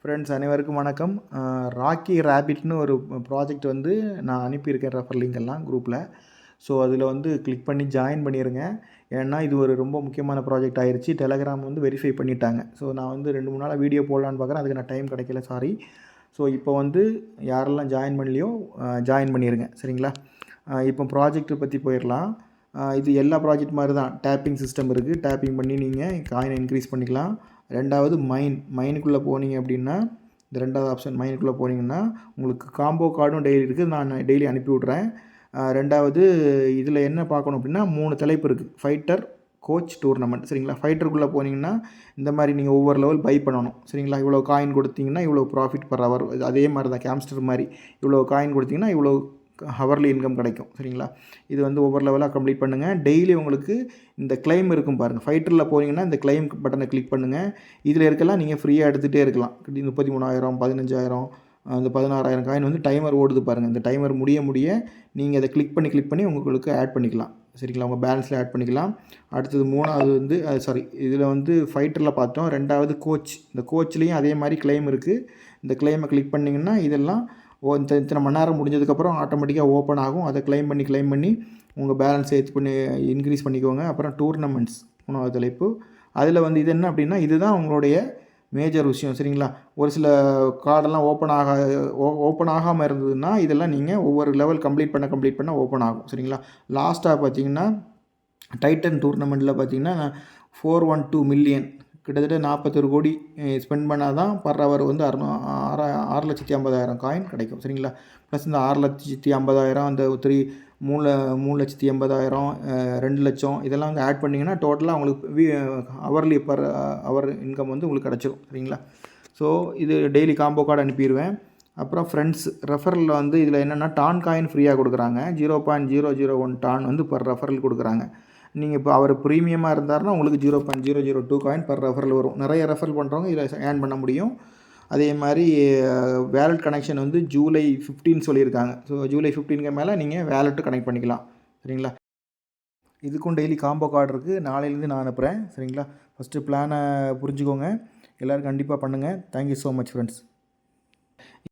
Friends அனைவருக்கும் வணக்கம். ராக்கி ரேபிட்னு ஒரு ப்ராஜெக்ட் வந்து நான் அனுப்பியிருக்கேன் ரெஃபர் லிங்க் எல்லாம் குரூப்பில். ஸோ அதில் வந்து கிளிக் பண்ணி ஜாயின் பண்ணிடுங்க. ஏன்னா இது ஒரு ரொம்ப முக்கியமான ப்ராஜெக்ட் ஆயிடுச்சு. டெலகிராம் வந்து வெரிஃபை பண்ணிட்டாங்க. ஸோ நான் வந்து 2-3 நாளாக வீடியோ போடலான்னு பார்க்குறேன். அதுக்கு நான் டைம் கிடைக்கல, சாரி. ஸோ இப்போ வந்து யாரெல்லாம் ஜாயின் பண்ணலையோ ஜாயின் பண்ணிடுங்க, சரிங்களா? இப்போ ப்ராஜெக்ட்டை பற்றி போயிடலாம். இது எல்லா ப்ராஜெக்ட் மாதிரி தான். டேப்பிங் சிஸ்டம் இருக்குது. டேப்பிங் பண்ணி நீங்கள் காயினை இன்க்ரீஸ் பண்ணிக்கலாம். ரெண்டாவது மைனுக்குள்ளே போனீங்க அப்படின்னா, இந்த ரெண்டாவது ஆப்ஷன் மைனுக்குள்ளே போனீங்கன்னா உங்களுக்கு காம்போ கார்டும் டெய்லி இருக்குது. நான் டெய்லி அனுப்பி விட்றேன். ரெண்டாவது இதில் என்ன பார்க்கணும் அப்படின்னா 3 தலைப்பு இருக்குது. ஃபைட்டர், கோச், டூர்னமெண்ட், சரிங்களா? ஃபைட்டருக்குள்ளே போனீங்கன்னா இந்த மாதிரி நீங்கள் ஒவ்வொரு லெவல் பை பண்ணணும், சரிங்களா? இவ்வளோ காயின் கொடுத்தீங்கன்னா இவ்வளோ ப்ராஃபிட் பர் ஹவர். அதே மாதிரி தான் கேம்ஸ்டர் மாதிரி. இவ்வளோ காயின் கொடுத்தீங்கன்னா இவ்வளோ ஹவர்லி இன்கம் கிடைக்கும், சரிங்களா? இது வந்து ஒவ்வொரு லெவலாக கம்ப்ளீட் பண்ணுங்கள். டெய்லி உங்களுக்கு இந்த கிளைம் இருக்கும் பாருங்கள். ஃபைட்டரில் போனீங்கன்னா இந்த கிளைம் பட்டனை கிளிக் பண்ணுங்கள். இதில் இருக்கலாம் நீங்கள் ஃப்ரீயாக எடுத்துகிட்டே இருக்கலாம். 33,000, 15,000, அந்த 16,000 காயின் வந்து டைமர் ஓடுது பாருங்கள். இந்த டைமர் முடிய நீங்கள் அதை கிளிக் பண்ணி உங்களுக்கு ஆட் பண்ணிக்கலாம், சரிங்களா? உங்கள் பேலன்ஸில் ஆட் பண்ணிக்கலாம். அடுத்தது 3வது வந்து இதில் வந்து ஃபைட்டரில் பார்த்தோம். 2வது கோச். இந்த கோச்லேயும் அதே மாதிரி கிளைம் இருக்குது. இந்த கிளைமை கிளிக் பண்ணிங்கன்னா இதெல்லாம் இத்தனை மணி நேரம் முடிஞ்சதுக்கப்புறம் ஆட்டோமேட்டிக்காக ஓப்பன் ஆகும். அதை கிளைம் பண்ணி உங்கள் பேலன்ஸ் ஏற்று பண்ணி இன்க்ரீஸ் பண்ணிக்கோங்க. அப்புறம் டூர்னமெண்ட்ஸ் 3வது தலைப்பு. அதில் வந்து இது என்ன அப்படின்னா, இதுதான் உங்களுடைய மேஜர் விஷயம், சரிங்களா? ஒரு சில கார்டெல்லாம் ஓப்பன் ஆகாமல் இருந்ததுன்னா இதெல்லாம் நீங்கள் ஒவ்வொரு லெவல் கம்ப்ளீட் பண்ண ஓப்பன் ஆகும், சரிங்களா? லாஸ்ட்டாக பார்த்தீங்கன்னா டைட்டன் டூர்னமெண்ட்டில் பார்த்தீங்கன்னா 412 மில்லியன், கிட்டத்தட்ட 41 கோடி ஸ்பெண்ட் பண்ணால் தான் பர் ஹவர் வந்து 6,50,000 காயின் கிடைக்கும், சரிங்களா? ப்ளஸ் இந்த 6,50,000, அந்த 3,80,000, 2,00,000 இதெல்லாம் வந்து ஆட் பண்ணிங்கன்னா டோட்டலாக உங்களுக்கு ஹவர்லி பர் ஹவர் இன்கம் வந்து உங்களுக்கு கிடச்சிரும், சரிங்களா? ஸோ இது டெய்லி காம்போ கார்டு அனுப்பிடுவேன். அப்புறம் ஃப்ரெண்ட்ஸ் ரெஃபரலில் வந்து இதில் என்னென்னா டான் காயின் ஃப்ரீயாக கொடுக்குறாங்க. 0.001 டான் வந்து பர் ரெஃபரல் கொடுக்குறாங்க. நீங்கள் இப்போ அவர் ப்ரீமியமாக இருந்தார்னா உங்களுக்கு 0.002 காயின் பர் ரெஃபரல் வரும். நிறைய ரெஃபரல் பண்ணுறவங்க இதில் ஏர்ன் பண்ண முடியும். அதே மாதிரி வேலட் கனெக்ஷன் வந்து ஜூலை 15 சொல்லியிருக்காங்க. ஸோ ஜூலை 15க்கு மேலே நீங்கள் வேலெட்டு கனெக்ட் பண்ணிக்கலாம், சரிங்களா? இதுக்கும் டெய்லி காம்போ கார்டு இருக்குது. நாளையிலேருந்து நான் அனுப்புகிறேன், சரிங்களா? ஃபஸ்ட்டு பிளானை புரிஞ்சுக்கோங்க. எல்லோரும் கண்டிப்பாக பண்ணுங்கள். Thank you so much friends.